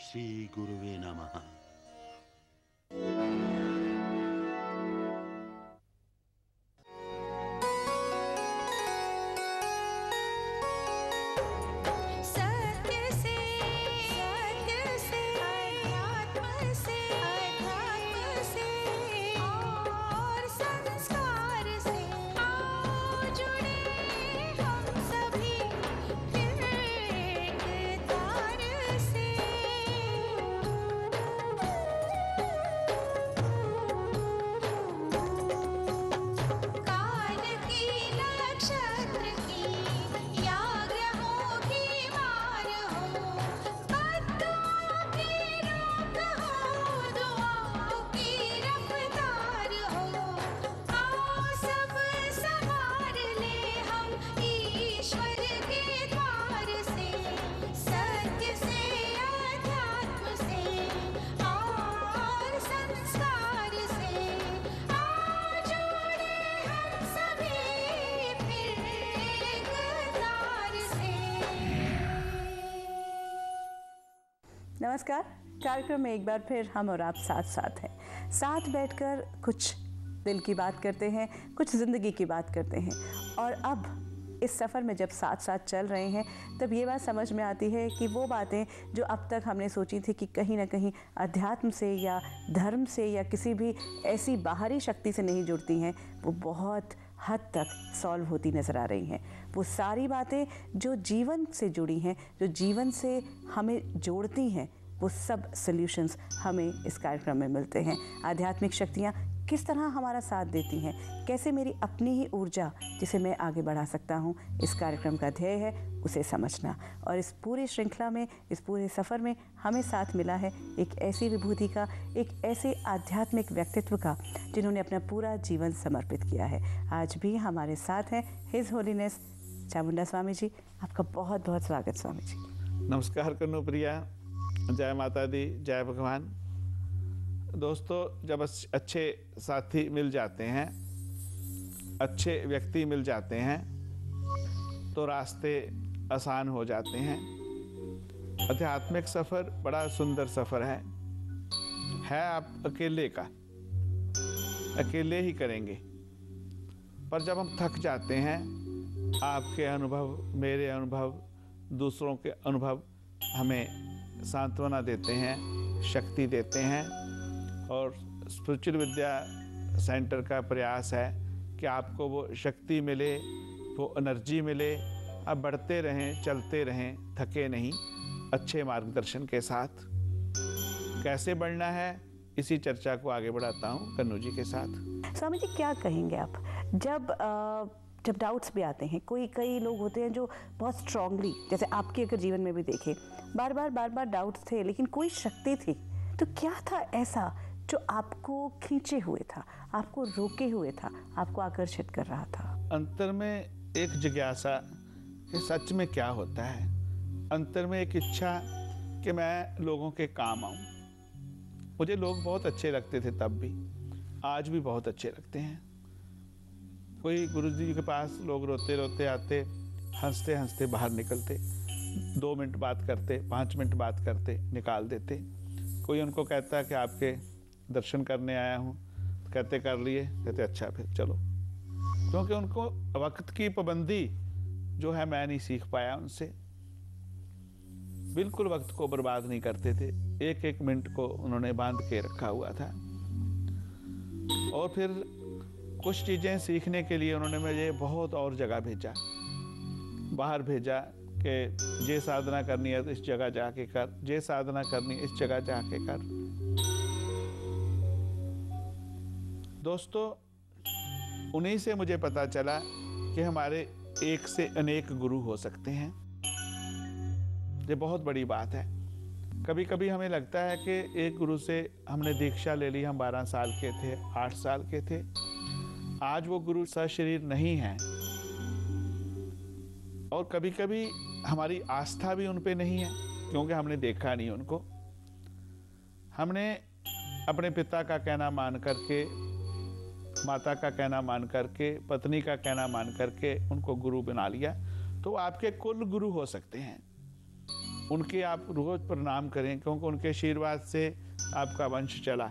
श्री गुरुवे नमः। नमस्कार। कार्यक्रम में एक बार फिर हम और आप साथ साथ हैं। साथ बैठकर कुछ दिल की बात करते हैं, कुछ ज़िंदगी की बात करते हैं। और अब इस सफ़र में जब साथ साथ चल रहे हैं तब ये बात समझ में आती है कि वो बातें जो अब तक हमने सोची थी कि कहीं ना कहीं अध्यात्म से या धर्म से या किसी भी ऐसी बाहरी शक्ति से नहीं जुड़ती हैं, वो बहुत हद तक सॉल्व होती नज़र आ रही हैं। वो सारी बातें जो जीवन से जुड़ी हैं, जो जीवन से हमें जोड़ती हैं, वो सब सॉल्यूशंस हमें इस कार्यक्रम में मिलते हैं। आध्यात्मिक शक्तियाँ किस तरह हमारा साथ देती हैं, कैसे मेरी अपनी ही ऊर्जा जिसे मैं आगे बढ़ा सकता हूँ, इस कार्यक्रम का ध्येय है उसे समझना। और इस पूरी श्रृंखला में, इस पूरे सफ़र में हमें साथ मिला है एक ऐसी विभूति का, एक ऐसे आध्यात्मिक व्यक्तित्व का जिन्होंने अपना पूरा जीवन समर्पित किया है। आज भी हमारे साथ हैं हिज होलीनेस चामुंडा स्वामी जी। आपका बहुत बहुत स्वागत स्वामी जी। नमस्कार कन्नू प्रिया, जय माता दी, जय भगवान। दोस्तों, जब अच्छे साथी मिल जाते हैं, अच्छे व्यक्ति मिल जाते हैं तो रास्ते आसान हो जाते हैं। आध्यात्मिक सफ़र बड़ा सुंदर सफ़र है आप अकेले का, अकेले ही करेंगे। पर जब हम थक जाते हैं, आपके अनुभव, मेरे अनुभव, दूसरों के अनुभव हमें सांत्वना देते हैं, शक्ति देते हैं। और स्पिरिचुअल विद्या सेंटर का प्रयास है कि आपको वो शक्ति मिले, वो एनर्जी मिले, आप बढ़ते रहें, चलते रहें, थके नहीं, अच्छे मार्गदर्शन के साथ। कैसे बढ़ना है, इसी चर्चा को आगे बढ़ाता हूँ कन्नू जी के साथ। स्वामी जी, क्या कहेंगे आप जब डाउट्स भी आते हैं? कई लोग होते हैं जो बहुत स्ट्रांगली, जैसे आपके अगर जीवन में भी देखें, बार बार डाउट्स थे लेकिन कोई शक्ति थी। तो क्या था ऐसा जो आपको खींचे हुए था, आपको रोके हुए था, आपको आकर्षित कर रहा था? अंतर में एक जिज्ञासा कि सच में क्या होता है, अंतर में एक इच्छा कि मैं लोगों के काम आऊं। मुझे लोग बहुत अच्छे लगते थे तब भी, आज भी बहुत अच्छे लगते हैं। कोई गुरुजी के पास लोग रोते रोते आते, हंसते हंसते बाहर निकलते, 2 मिनट बात करते, 5 मिनट बात करते, निकाल देते। कोई उनको कहता कि आपके दर्शन करने आया हूँ, कहते कर लिए, कहते अच्छा फिर चलो। क्योंकि उनको वक्त की पाबंदी जो है मैं नहीं सीख पाया उनसे। बिल्कुल वक्त को बर्बाद नहीं करते थे, एक एक मिनट को उन्होंने बांध के रखा हुआ था। और फिर कुछ चीज़ें सीखने के लिए उन्होंने मुझे बहुत और जगह भेजा, बाहर भेजा कि ये साधना करनी है तो इस जगह जाके कर, ये साधना करनी है इस जगह जाके कर। दोस्तों, उन्हीं से मुझे पता चला कि हमारे एक से अनेक गुरु हो सकते हैं। ये बहुत बड़ी बात है। कभी कभी हमें लगता है कि एक गुरु से हमने दीक्षा ले ली, हम 12 साल के थे, 8 साल के थे, आज वो गुरु सशरीर नहीं है। और कभी कभी हमारी आस्था भी उन पे नहीं है क्योंकि हमने देखा नहीं उनको। हमने अपने पिता का कहना मान करके, माता का कहना मान करके, पत्नी का कहना मान करके उनको गुरु बना लिया। तो आपके कुल गुरु हो सकते हैं, उनके आप रोज प्रणाम करें, क्योंकि उनके आशीर्वाद से आपका वंश चला।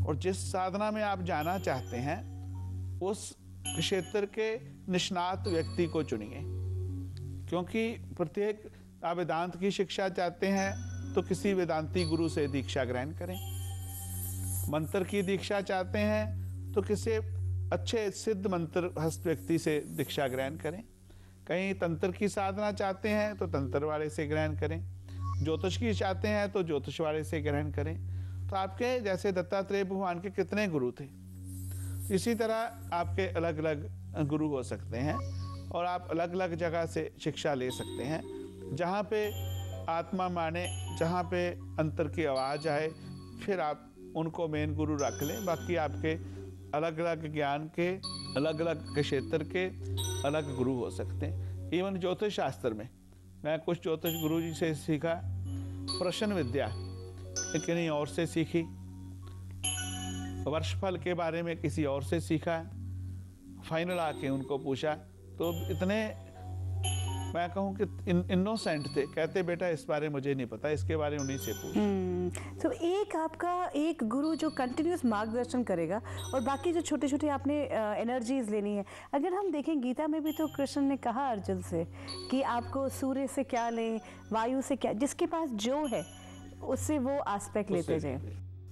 और जिस साधना में आप जाना चाहते हैं उस क्षेत्र के निष्णात व्यक्ति को चुनिए, क्योंकि प्रत्येक आप वेदांत की शिक्षा चाहते हैं तो किसी वेदांती गुरु से दीक्षा ग्रहण करें। मंत्र की दीक्षा चाहते हैं तो किसी अच्छे सिद्ध मंत्र हस्त व्यक्ति से दीक्षा ग्रहण करें। कहीं तंत्र की साधना चाहते हैं तो तंत्र वाले से ग्रहण करें। ज्योतिष की चाहते हैं तो ज्योतिष वाले से ग्रहण करें। तो आपके जैसे दत्तात्रेय भगवान के कितने गुरु थे, इसी तरह आपके अलग अलग गुरु हो सकते हैं और आप अलग अलग जगह से शिक्षा ले सकते हैं। जहाँ पे आत्मा माने, जहाँ पे अंतर की आवाज़ आए, फिर आप उनको मेन गुरु रख लें। बाकी आपके अलग अलग ज्ञान के, अलग अलग क्षेत्र के अलग गुरु हो सकते हैं। इवन ज्योतिष शास्त्र में मैं कुछ ज्योतिष गुरु जी से सीखा, प्रश्न विद्या कहीं और से सीखी, वर्षफल के बारे में किसी और से सीखा, फाइनल आके उनको पूछा। तो इतने मैं कहूँ कि इनोसेंट थे, कहते बेटा इस बारे मुझे नहीं पता, इसके बारे में उन्हीं से पूछ। तो एक आपका एक गुरु जो कंटिन्यूस मार्गदर्शन करेगा और बाकी जो छोटे छोटे आपने एनर्जीज लेनी है। अगर हम देखें गीता में भी तो कृष्ण ने कहा अर्जुन से कि आपको सूर्य से क्या लें, वायु से क्या, जिसके पास जो है उससे वो एस्पेक्ट लेते जाए।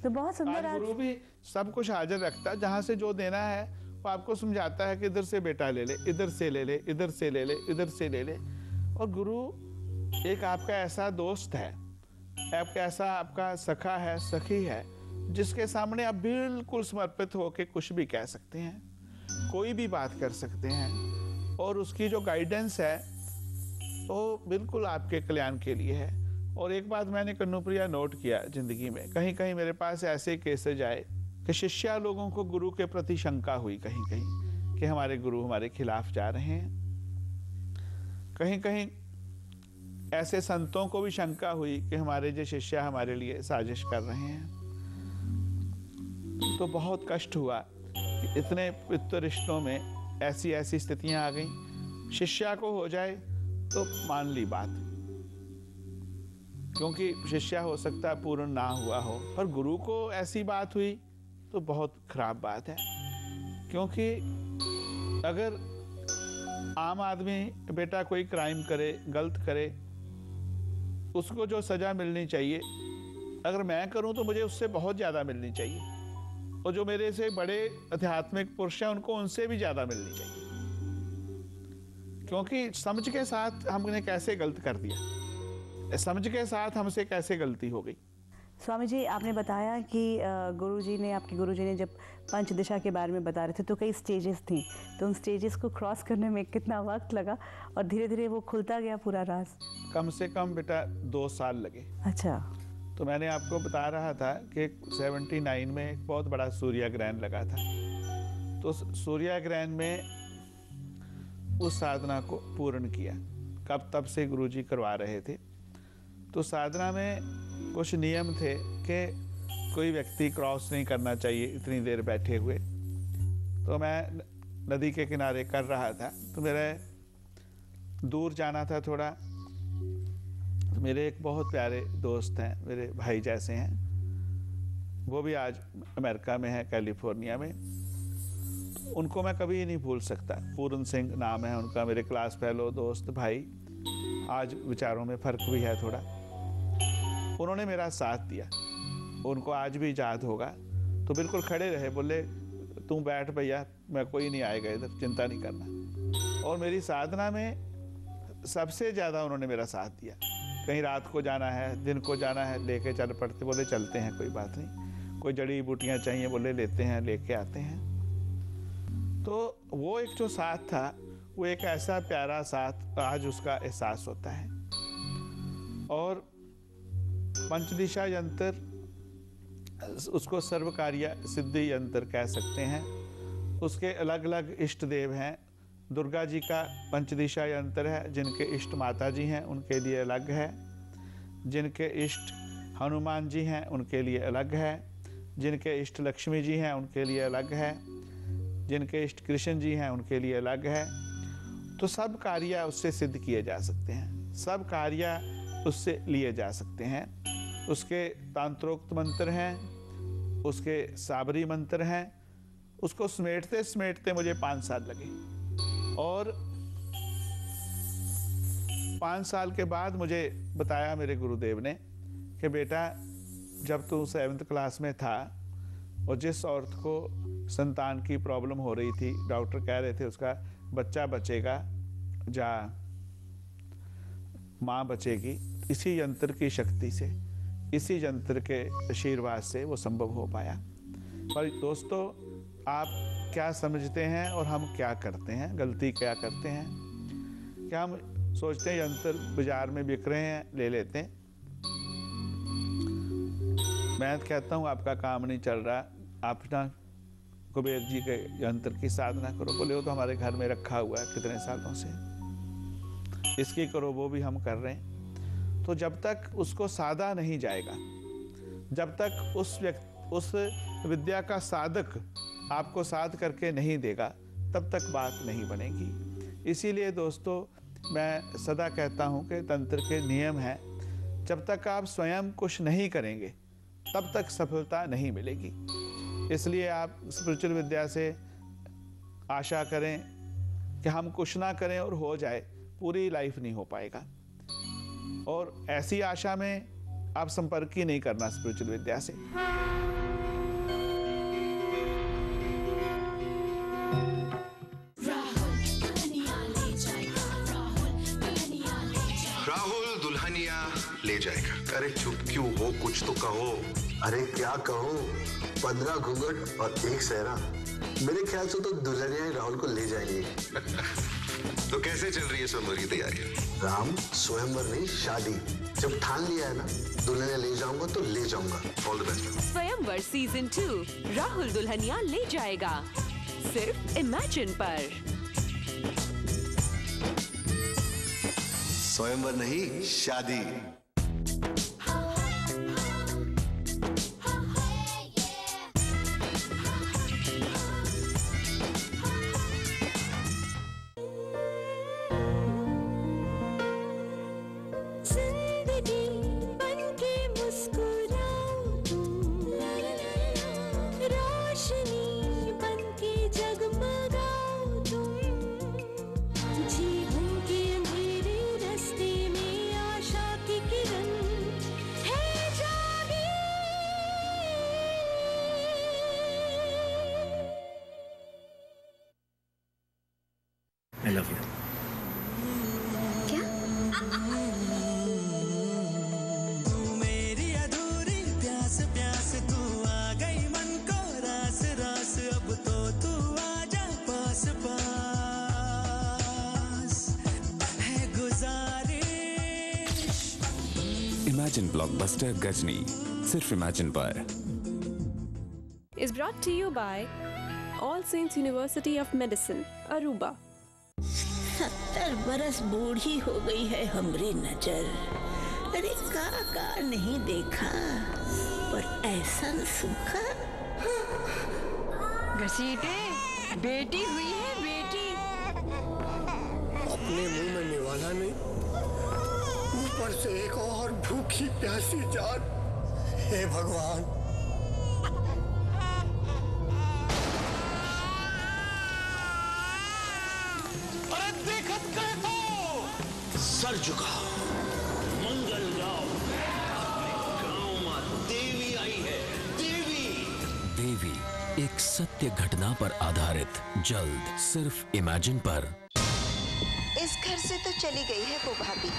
तो बहुत सुंदर आज गुरु भी सब कुछ हाजिर रखता है, जहाँ से जो देना है वो आपको समझाता है कि इधर से बेटा ले ले, इधर से ले ले, इधर से ले ले, इधर से ले ले। और गुरु एक आपका ऐसा दोस्त है, आपका ऐसा आपका सखा है, सखी है, जिसके सामने आप बिल्कुल समर्पित होकर कुछ भी कह सकते हैं, कोई भी बात कर सकते हैं। और उसकी जो गाइडेंस है वो बिल्कुल आपके कल्याण के लिए है। और एक बात मैंने कन्नुप्रिया नोट किया जिंदगी में, कहीं कहीं मेरे पास ऐसे केसेज आए कि शिष्या लोगों को गुरु के प्रति शंका हुई कहीं कहीं कि हमारे गुरु हमारे खिलाफ जा रहे हैं। कहीं कहीं ऐसे संतों को भी शंका हुई कि हमारे जो शिष्या हमारे लिए साजिश कर रहे हैं। तो बहुत कष्ट हुआ कि इतने पवित्र रिश्तों में ऐसी ऐसी स्थितियां आ गई। शिष्या को हो जाए तो मान ली बात, क्योंकि शिष्या हो सकता है पूर्ण ना हुआ हो, पर गुरु को ऐसी बात हुई तो बहुत खराब बात है। क्योंकि अगर आम आदमी बेटा कोई क्राइम करे, गलत करे, उसको जो सजा मिलनी चाहिए अगर मैं करूं तो मुझे उससे बहुत ज़्यादा मिलनी चाहिए, और जो मेरे से बड़े आध्यात्मिक पुरुष हैं उनको उनसे भी ज़्यादा मिलनी चाहिए। क्योंकि समझ के साथ हमने कैसे गलत कर दिया, समझ के साथ हमसे कैसे गलती हो गई। स्वामी जी, आपने बताया कि आपके गुरुजी ने जब पंच दिशा के बारे में बता रहे थे तो कई स्टेजेस थी, तो उन स्टेजेस को क्रॉस करने में कितना वक्त लगा और धीरे धीरे वो खुलता गया पूरा राज? कम से कम बेटा 2 साल लगे। अच्छा। तो मैंने आपको बता रहा था कि 79 में एक बहुत बड़ा सूर्य ग्रहण लगा था। तो सूर्य ग्रहण में उस साधना को पूर्ण किया। कब तब से गुरुजी करवा रहे थे। तो साधना में कुछ नियम थे कि कोई व्यक्ति क्रॉस नहीं करना चाहिए इतनी देर बैठे हुए। तो मैं नदी के किनारे कर रहा था, तो मेरे दूर जाना था थोड़ा। मेरे एक बहुत प्यारे दोस्त हैं, मेरे भाई जैसे हैं, वो भी आज अमेरिका में है, कैलिफोर्निया में। उनको मैं कभी नहीं भूल सकता। पूरन सिंह नाम है उनका, मेरे क्लास फेलो, दोस्त, भाई। आज विचारों में फ़र्क भी है थोड़ा। उन्होंने मेरा साथ दिया, उनको आज भी याद होगा। तो बिल्कुल खड़े रहे, बोले तू बैठ भैया, मैं कोई नहीं आएगा इधर, चिंता नहीं करना। और मेरी साधना में सबसे ज़्यादा उन्होंने मेरा साथ दिया। कहीं रात को जाना है, दिन को जाना है, लेके चल पड़ते, बोले चलते हैं, कोई बात नहीं। कोई जड़ी बूटियाँ चाहिए, बोले लेते हैं, लेके आते हैं। तो वो एक जो साथ था, वो एक ऐसा प्यारा साथ आज उसका एहसास होता है। और पंचदिशा यंत्र, उसको सर्वकार्य सिद्धि यंत्र कह सकते हैं। उसके अलग अलग इष्ट देव हैं। दुर्गा जी का पंचदिशा यंत्र है, जिनके इष्ट माता जी हैं उनके लिए अलग है। जिनके इष्ट हनुमान जी हैं उनके लिए अलग है। जिनके इष्ट लक्ष्मी जी हैं उनके लिए अलग है। जिनके इष्ट कृष्ण जी हैं उनके लिए अलग है। तो सब कार्य उससे सिद्ध किए जा सकते हैं। सब कार्य उससे लिए जा सकते हैं। उसके तांत्रोक्त मंत्र हैं, उसके साबरी मंत्र हैं। उसको समेटते समेटते मुझे 5 साल लगे और 5 साल के बाद मुझे बताया मेरे गुरुदेव ने कि बेटा, जब तू 7th क्लास में था और जिस औरत को संतान की प्रॉब्लम हो रही थी, डॉक्टर कह रहे थे उसका बच्चा बचेगा या माँ बचेगी, इसी यंत्र की शक्ति से, इसी यंत्र के आशीर्वाद से वो संभव हो पाया। पर दोस्तों, आप क्या समझते हैं और हम क्या करते हैं, गलती क्या करते हैं? क्या हम सोचते हैं यंत्र बाजार में बिक रहे हैं, ले लेते हैं। मैं कहता हूँ आपका काम नहीं चल रहा, आप ना कुबेर जी के यंत्र की साधना करो। बोले वो तो हमारे घर में रखा हुआ है कितने सालों से, इसकी करो, वो भी हम कर रहे हैं। तो जब तक उसको साधा नहीं जाएगा, जब तक उस विद्या का साधक आपको साध करके नहीं देगा, तब तक बात नहीं बनेगी। इसीलिए दोस्तों, मैं सदा कहता हूँ कि तंत्र के नियम हैं, जब तक आप स्वयं कुछ नहीं करेंगे तब तक सफलता नहीं मिलेगी। इसलिए आप स्पिरिचुअल विद्या से आशा करें कि हम कुछ ना करें और हो जाए, पूरी लाइफ नहीं हो पाएगा। और ऐसी आशा में आप संपर्क ही नहीं करना स्पिरिचुअल विद्या से। राहुल दुल्हनिया ले जाएगा। अरे चुप क्यों हो, कुछ तो कहो। अरे क्या कहूँ, 15 घूंघट और 1 सेहरा। मेरे ख्याल से तो दुल्हनिया ही राहुल को ले जाएंगे। तो कैसे चल रही है स्वयंवर की तैयारी? राम, स्वयंवर नहीं, शादी। जब ठान लिया है ना, दुल्हनिया ले जाऊंगा तो ले जाऊंगा। All the best. स्वयंवर सीजन 2 राहुल दुल्हनिया ले जाएगा, सिर्फ इमेजिन पर। स्वयंवर नहीं, शादी। I love you. क्या? तू मेरी अधूरी प्यास प्यास, तू आ गई मन को रास रास, अब तो तू आजा पास पास, है गुजारिश। इमेजिन ब्लॉकबस्टर गजनी, सिर्फ इमेजिन पर। Is brought to you by All Saints University of Medicine, Aruba. 70 बरस बूढ़ी हो गई है हमारी नजर। अरे का नहीं देखा, पर ऐसा सूखा। घसीटे, बेटी हुई है बेटी। अपने मुंह में निवाला नहीं, ऊपर से एक और भूखी प्यासी जान। हे भगवान। सर झुकाओ, मंगल गाओ, अपने गांव में देवी आई है। देवी देवी, एक सत्य घटना पर आधारित, जल्द सिर्फ इमेजिन पर। इस घर से तो चली गई है वो भाभी,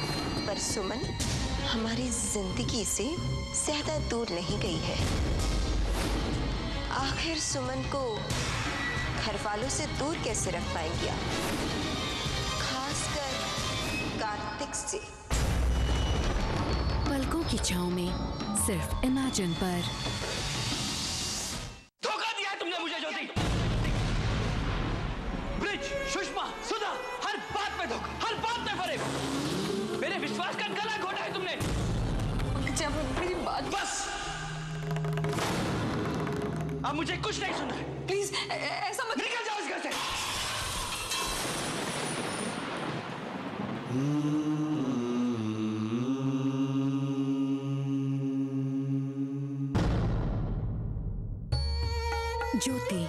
पर सुमन हमारी जिंदगी से ज्यादा दूर नहीं गई है। आखिर सुमन को घर वालों से दूर कैसे रख पाएंगे आप, खासकर कार्तिक से। पलकों की छांव में, सिर्फ इमेजिन पर। धोखा दिया है तुमने मुझे ज्योति। ब्रिज, सुषमा, सुधा, हर बात में धोखा, हर बात में फरेब। मेरे विश्वास का गला घोटा है तुमने। जब मेरी बात, बस अब मुझे कुछ नहीं सुनना है। प्लीज ऐसा मत। निकल जाओ इस घर से। ज्योति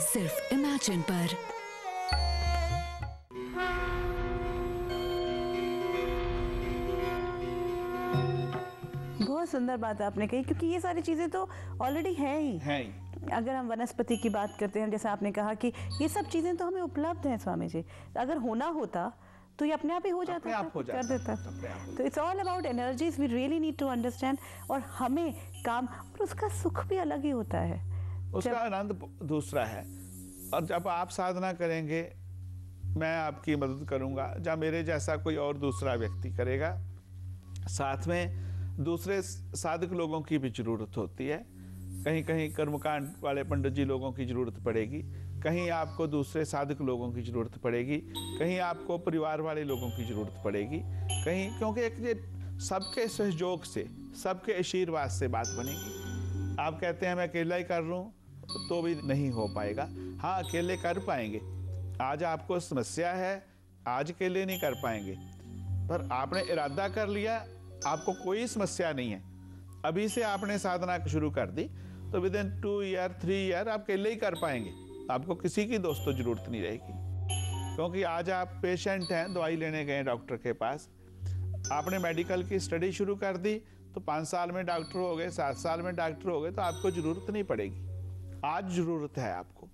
सिर्फ इमेजिन पर। बहुत सुंदर बात आपने कही, क्योंकि ये सारी चीजें तो ऑलरेडी हैं ही। अगर हम वनस्पति की बात करते हैं, जैसे आपने कहा कि ये सब चीजें तो हमें उपलब्ध हैं स्वामी जी, अगर होना होता तो ये अपने आप ही हो जाता, कर देता। तो it's all about energies, we really need to understand. और हमें काम, और उसका सुख भी अलग ही होता है, उसका आनंद दूसरा है। और जब आप साधना करेंगे, मैं आपकी मदद करूंगा, जब मेरे जैसा कोई और दूसरा व्यक्ति करेगा, साथ में दूसरे साधक लोगों की भी जरूरत होती है। कहीं कहीं कर्मकांड वाले पंडित जी लोगों की जरूरत पड़ेगी, कहीं आपको दूसरे साधक लोगों की जरूरत पड़ेगी, कहीं आपको परिवार वाले लोगों की जरूरत पड़ेगी, कहीं, क्योंकि एक सबके सहयोग से, सबके आशीर्वाद से बात बनेगी। आप कहते हैं मैं अकेला ही कर रहा हूँ, तो भी नहीं हो पाएगा। हाँ, अकेले कर पाएंगे। आज आपको समस्या है, आज अकेले नहीं कर पाएंगे, पर आपने इरादा कर लिया, आपको कोई समस्या नहीं है, अभी से आपने साधना शुरू कर दी, तो विद इन 2 ईयर 3 ईयर आप अकेले ही कर पाएंगे। आपको किसी की दोस्तों जरूरत नहीं रहेगी, क्योंकि आज आप पेशेंट हैं, दवाई लेने गए डॉक्टर के पास, आपने मेडिकल की स्टडी शुरू कर दी, तो 5 साल में डॉक्टर हो गए, 7 साल में डॉक्टर हो गए, तो आपको जरूरत नहीं पड़ेगी। आज जरूरत है आपको,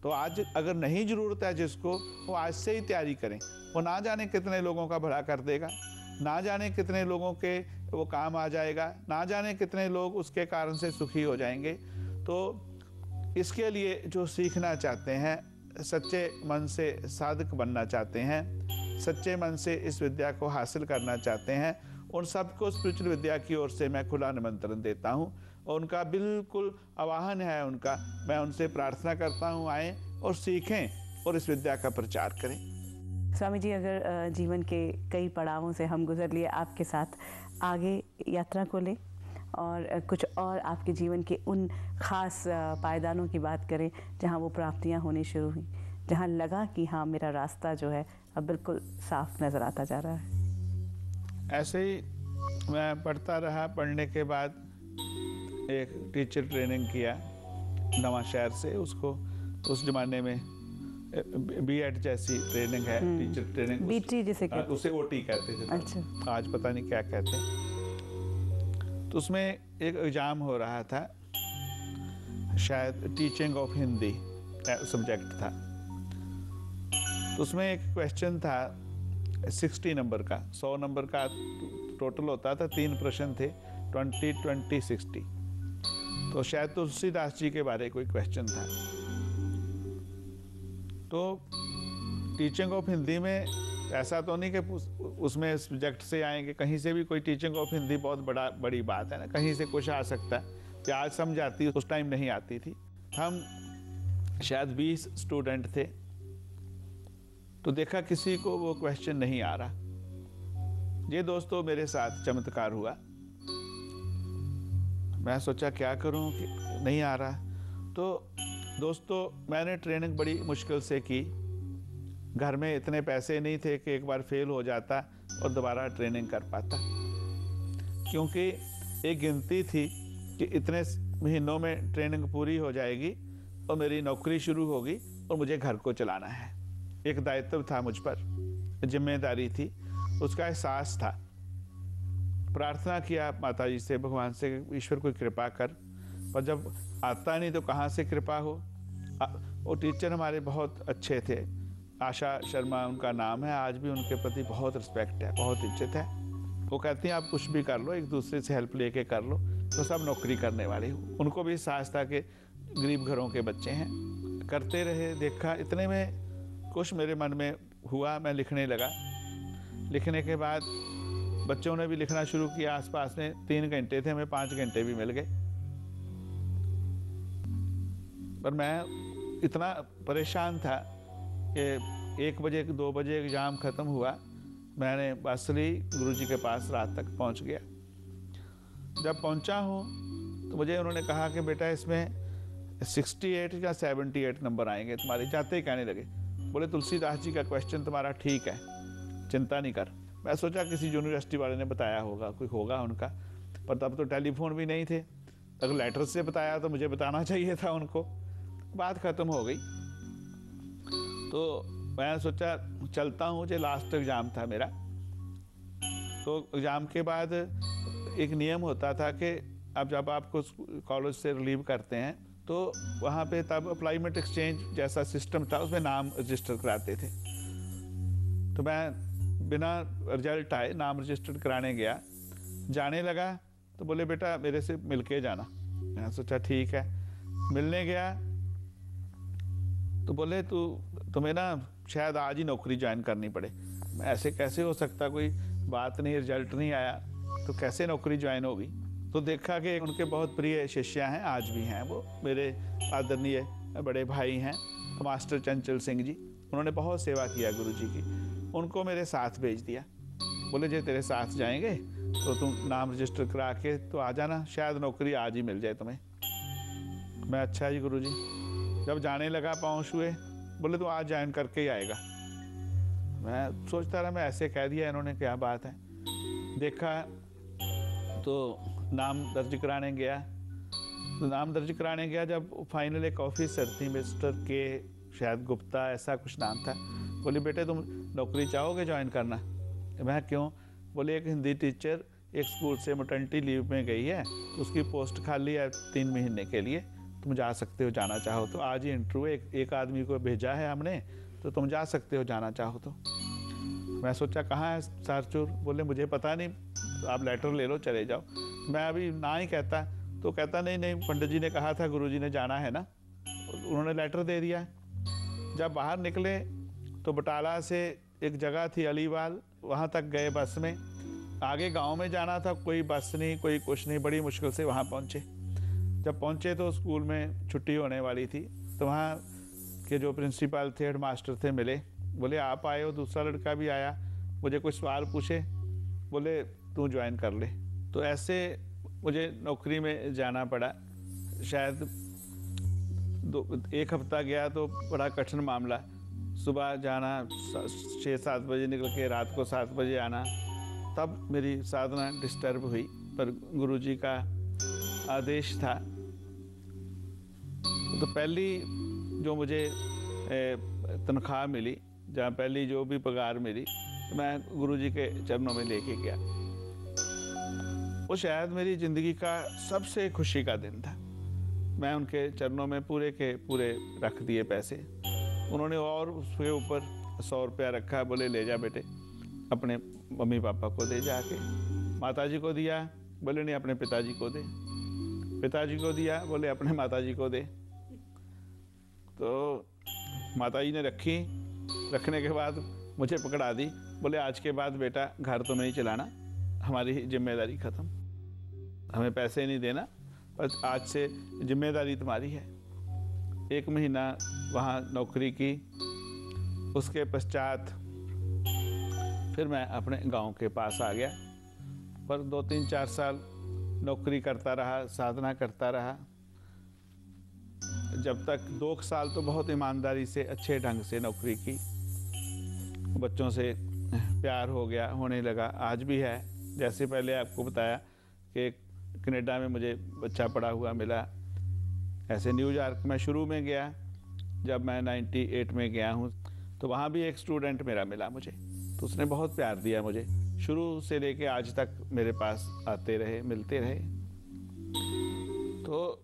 तो आज अगर नहीं जरूरत है जिसको, वो आज से ही तैयारी करें। वो ना जाने कितने लोगों का भला कर देगा, ना जाने कितने लोगों के वो काम आ जाएगा, ना जाने कितने लोग उसके कारण से सुखी हो जाएंगे। तो इसके लिए जो सीखना चाहते हैं, सच्चे मन से साधक बनना चाहते हैं, सच्चे मन से इस विद्या को हासिल करना चाहते हैं, उन सबको स्पिरिचुअल विद्या की ओर से मैं खुला निमंत्रण देता हूँ, और उनका बिल्कुल आवाहन है उनका, मैं उनसे प्रार्थना करता हूँ आएँ और सीखें और इस विद्या का प्रचार करें। स्वामी जी, अगर जीवन के कई पड़ावों से हम गुजर लिए, आपके साथ आगे यात्रा को लें और कुछ और आपके जीवन के उन खास पायदानों की बात करें जहां वो प्राप्तियां होनी शुरू हुई, जहां लगा कि हाँ, मेरा रास्ता जो है अब बिल्कुल साफ नज़र आता जा रहा है। ऐसे ही मैं पढ़ता रहा, पढ़ने के बाद एक टीचर ट्रेनिंग किया नवा शहर से, उसको उस ज़माने में B.Ed जैसी ट्रेनिंग है, टीचर ट्रेनिंग, BT जिसे कहते हैं, उसे OT कहते थे। अच्छा, आज पता नहीं क्या कहते हैं। तो उसमें एक एग्जाम हो रहा था, शायद टीचिंग ऑफ हिंदी सब्जेक्ट था। तो उसमें एक क्वेश्चन था 60 नंबर का, 100 नंबर का टोटल होता था, 3 प्रश्न थे, 20, 20, 60। तो शायद तुलसीदास जी के बारे कोई क्वेश्चन था। तो टीचिंग ऑफ हिंदी में ऐसा तो नहीं कि उसमें सब्जेक्ट से आएंगे, कहीं से भी कोई टीचिंग ऑफ हिंदी बहुत बड़ी बात है ना, कहीं से कुछ आ सकता है। कि आज समझ आती, उस टाइम नहीं आती थी। हम शायद 20 स्टूडेंट थे, तो देखा किसी को वो क्वेश्चन नहीं आ रहा। ये दोस्तों मेरे साथ चमत्कार हुआ। मैं सोचा क्या करूं कि नहीं आ रहा। तो दोस्तों, मैंने ट्रेनिंग बड़ी मुश्किल से की। घर में इतने पैसे नहीं थे कि एक बार फेल हो जाता और दोबारा ट्रेनिंग कर पाता, क्योंकि एक गिनती थी कि इतने महीनों में ट्रेनिंग पूरी हो जाएगी और मेरी नौकरी शुरू होगी और मुझे घर को चलाना है। एक दायित्व था मुझ पर, जिम्मेदारी थी, उसका एहसास था। प्रार्थना किया माता जी से, भगवान से, ईश्वर कोई कृपा कर, पर जब आता नहीं तो कहाँ से कृपा हो। वो टीचर हमारे बहुत अच्छे थे, आशा शर्मा उनका नाम है, आज भी उनके प्रति बहुत रिस्पेक्ट है, बहुत इज्जत है। वो कहती हैं आप कुछ भी कर लो, एक दूसरे से हेल्प लेके कर लो, तो सब नौकरी करने वाले हो। उनको भी साहस था कि गरीब घरों के बच्चे हैं। करते रहे, देखा, इतने में कुछ मेरे मन में हुआ, मैं लिखने लगा। लिखने के बाद बच्चों ने भी लिखना शुरू किया। आसपास में 3 घंटे थे, हमें 5 घंटे भी मिल गए। पर मैं इतना परेशान था कि 1 बजे 2 बजे एग्ज़ाम ख़त्म हुआ। मैंने बस ली, गुरुजी के पास रात तक पहुंच गया। जब पहुंचा हूं तो मुझे उन्होंने कहा कि बेटा इसमें 68 या 78 नंबर आएंगे तुम्हारे। जाते ही कहने लगे, बोले तुलसीदास जी का क्वेश्चन तुम्हारा ठीक है, चिंता नहीं कर। मैं सोचा किसी यूनिवर्सिटी वाले ने बताया होगा, कोई होगा उनका, पर तब तो टेलीफोन भी नहीं थे। अगर लेटर से बताया तो मुझे बताना चाहिए था उनको। बात ख़त्म हो गई। तो मैं सोचा चलता हूँ, जो लास्ट एग्ज़ाम था मेरा। तो एग्ज़ाम के बाद एक नियम होता था कि अब जब आपको कॉलेज से रिलीव करते हैं तो वहाँ पे तब एम्प्लॉयमेंट एक्सचेंज जैसा सिस्टम था, उसमें नाम रजिस्टर कराते थे। तो मैं बिना रिजल्ट आए नाम रजिस्टर कराने गया, जाने लगा तो बोले बेटा मेरे से मिल के जाना। मैं सोचा ठीक है, मिलने गया तो बोले तुम्हें ना शायद आज ही नौकरी ज्वाइन करनी पड़े। मैं ऐसे कैसे हो सकता, कोई बात नहीं, रिजल्ट नहीं आया तो कैसे नौकरी ज्वाइन होगी। तो देखा कि उनके बहुत प्रिय शिष्य हैं, आज भी हैं, वो मेरे आदरणीय बड़े भाई हैं मास्टर चंचल सिंह जी। उन्होंने बहुत सेवा किया गुरु जी की, उनको मेरे साथ भेज दिया। बोले जे तेरे साथ जाएंगे तो तुम नाम रजिस्टर करा के तो आ जाना, शायद नौकरी आज ही मिल जाए तुम्हें। मैं अच्छा जी गुरु जी। जब जाने लगा पाँव छुए, बोले तू आज ज्वाइन करके ही आएगा। मैं सोचता रहा मैं ऐसे कह दिया इन्होंने, क्या बात है। देखा तो नाम दर्ज कराने गया। तो नाम दर्ज कराने गया जब फाइनल एक ऑफिसर थी मिस्टर के शायद गुप्ता, ऐसा कुछ नाम था। बोली बेटे तुम नौकरी चाहोगे ज्वाइन करना? मैं क्यों? बोले एक हिंदी टीचर एक स्कूल से मैटरनिटी लीव में गई है तो उसकी पोस्ट खाली है 3 महीने के लिए, तुम जा सकते हो जाना चाहो तो। आज ही इंटरव्यू एक आदमी को भेजा है हमने, तो तुम जा सकते हो जाना चाहो तो। मैं सोचा कहाँ है सारचूर? बोले मुझे पता नहीं, आप लेटर ले लो चले जाओ। मैं अभी ना ही कहता तो कहता नहीं पंडित जी ने कहा था, गुरु जी ने जाना है ना, उन्होंने लेटर दे दिया। जब बाहर निकले तो बटाला से एक जगह थी अलीवाल, वहाँ तक गए बस में। आगे गांव में जाना था, कोई बस नहीं कोई कुछ नहीं, बड़ी मुश्किल से वहाँ पहुँचे। जब पहुँचे तो स्कूल में छुट्टी होने वाली थी, तो वहाँ के जो प्रिंसिपल थे, हेड मास्टर थे, मिले। बोले आप आए हो, दूसरा लड़का भी आया, मुझे कुछ सवाल पूछे, बोले तू ज्वाइन कर ले। तो ऐसे मुझे नौकरी में जाना पड़ा। शायद 1 हफ्ता गया तो बड़ा कठिन मामला। सुबह जाना 6-7 बजे निकल के रात को 7 बजे आना, तब मेरी साधना डिस्टर्ब हुई। पर गुरुजी का आदेश था। तो पहली जो मुझे तनख्वाह मिली, जहाँ पहली जो भी पगार मिली, मैं गुरुजी के चरणों में लेके गया। वो शायद मेरी ज़िंदगी का सबसे खुशी का दिन था। मैं उनके चरणों में पूरे के पूरे रख दिए पैसे। उन्होंने और उसके ऊपर 100 रुपया रखा, बोले ले जा बेटे, अपने मम्मी पापा को दे जाके। माताजी को दिया, बोले नहीं अपने पिताजी को दे। पिताजी को दिया, बोले अपने माताजी को दे। तो माताजी ने रखी, रखने के बाद मुझे पकड़ा दी, बोले आज के बाद बेटा घर तो नहीं चलाना, हमारी जिम्मेदारी ख़त्म, हमें पैसे नहीं देना, बस आज से जिम्मेदारी तुम्हारी है। 1 महीना वहाँ नौकरी की। उसके पश्चात फिर मैं अपने गांव के पास आ गया। पर 2-3-4 साल नौकरी करता रहा, साधना करता रहा, जब तक 2 साल तो बहुत ईमानदारी से अच्छे ढंग से नौकरी की। बच्चों से प्यार हो गया, होने लगा, आज भी है। जैसे पहले आपको बताया कि कनाडा में मुझे बच्चा पड़ा हुआ मिला, ऐसे न्यूयॉर्क में शुरू में गया। जब मैं 98 में गया हूँ तो वहाँ भी एक स्टूडेंट मेरा मिला मुझे, तो उसने बहुत प्यार दिया मुझे, शुरू से लेके आज तक मेरे पास आते रहे, मिलते रहे। तो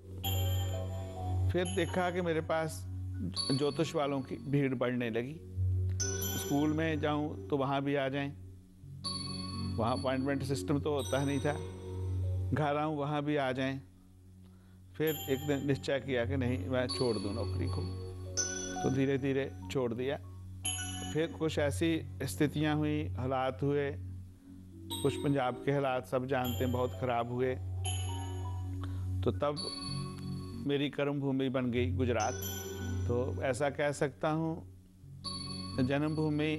फिर देखा कि मेरे पास ज्योतिष वालों की भीड़ बढ़ने लगी। स्कूल में जाऊं तो वहाँ भी आ जाएं, वहाँ अपॉइंटमेंट सिस्टम तो होता नहीं था। घर आऊँ वहाँ भी आ जाएं। फिर एक दिन निश्चय किया कि नहीं, मैं छोड़ दूँ नौकरी को। तो धीरे धीरे छोड़ दिया। फिर कुछ ऐसी स्थितियाँ हुई, हालात हुए, कुछ पंजाब के हालात सब जानते हैं, बहुत ख़राब हुए। तो तब मेरी कर्म भूमि बन गई गुजरात। तो ऐसा कह सकता हूँ, जन्मभूमि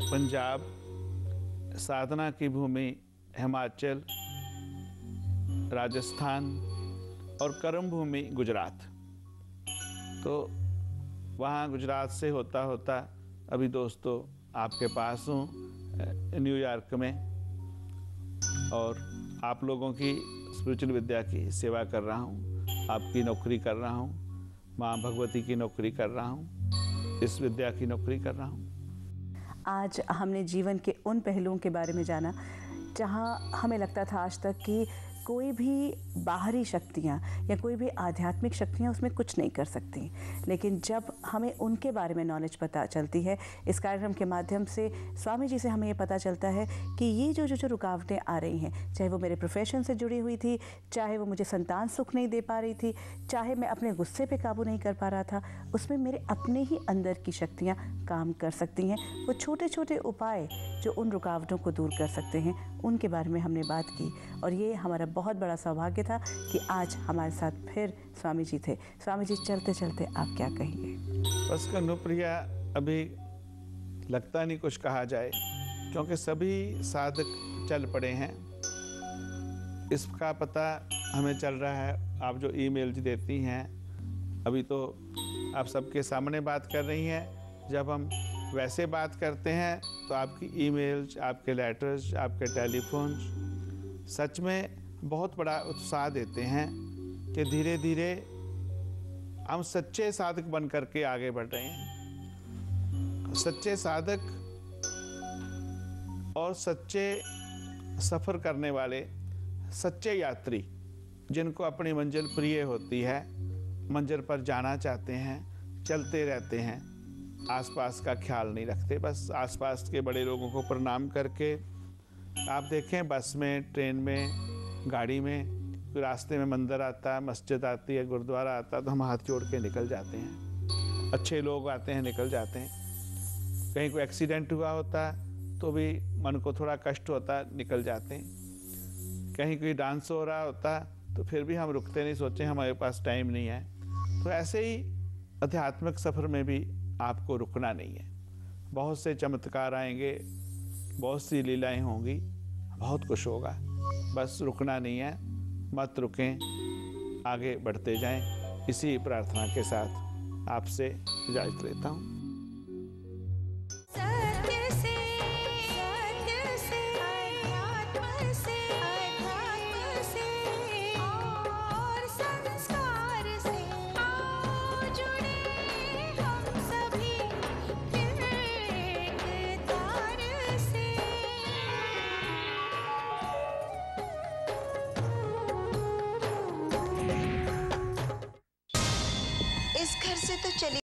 पंजाब, साधना की भूमि हिमाचल, राजस्थान और कर्म भूमि गुजरात। तो वहाँ गुजरात से होता होता अभी दोस्तों आपके पास हूँ न्यूयॉर्क में, और आप लोगों की स्पिरिचुअल विद्या की सेवा कर रहा हूँ, आपकी नौकरी कर रहा हूँ। माँ भगवती की नौकरी कर रहा हूँ, इस विद्या की नौकरी कर रहा हूँ। आज हमने जीवन के उन पहलुओं के बारे में जाना जहाँ हमें लगता था आज तक कि कोई भी बाहरी शक्तियाँ या कोई भी आध्यात्मिक शक्तियाँ उसमें कुछ नहीं कर सकती, लेकिन जब हमें उनके बारे में नॉलेज पता चलती है, इस कार्यक्रम के माध्यम से स्वामी जी से हमें ये पता चलता है कि ये जो रुकावटें आ रही हैं, चाहे वो मेरे प्रोफेशन से जुड़ी हुई थी, चाहे वो मुझे संतान सुख नहीं दे पा रही थी, चाहे मैं अपने गुस्से पे काबू नहीं कर पा रहा था, उसमें मेरे अपने ही अंदर की शक्तियाँ काम कर सकती हैं। वो छोटे छोटे उपाय जो उन रुकावटों को दूर कर सकते हैं, उनके बारे में हमने बात की और ये हमारा बहुत बड़ा सौभाग्य था कि आज हमारे साथ फिर स्वामी जी थे। स्वामी जी, चलते चलते आप क्या कहेंगे? बस कनुप्रिया, अभी लगता नहीं कुछ कहा जाए, क्योंकि सभी साधक चल पड़े हैं। इसका पता हमें चल रहा है, आप जो ईमेल देती हैं, अभी तो आप सबके सामने बात कर रही हैं। जब हम वैसे बात करते हैं तो आपकी ईमेल्स, आपके लेटर्स, आपके टेलीफोन सच में बहुत बड़ा उत्साह देते हैं कि धीरे धीरे हम सच्चे साधक बन करके आगे बढ़ रहे हैं। सच्चे साधक और सच्चे सफ़र करने वाले, सच्चे यात्री जिनको अपनी मंजिल प्रिय होती है, मंजिल पर जाना चाहते हैं, चलते रहते हैं, आसपास का ख्याल नहीं रखते, बस आसपास के बड़े लोगों को प्रणाम करके। आप देखें, बस में, ट्रेन में, गाड़ी में, रास्ते में मंदिर आता है, मस्जिद आती है, गुरुद्वारा आता है, तो हम हाथ जोड़ के निकल जाते हैं। अच्छे लोग आते हैं, निकल जाते हैं। कहीं कोई एक्सीडेंट हुआ होता है तो भी मन को थोड़ा कष्ट होता है, निकल जाते हैं। कहीं कोई डांस हो रहा होता है तो फिर भी हम रुकते नहीं, सोचें हमारे पास टाइम नहीं है। तो ऐसे ही आध्यात्मिक सफ़र में भी आपको रुकना नहीं है। बहुत से चमत्कार आएंगे, बहुत सी लीलाएं होंगी, बहुत कुछ होगा, बस रुकना नहीं है। मत रुकें, आगे बढ़ते जाएं। इसी प्रार्थना के साथ आपसे इजाज़त लेता हूँ।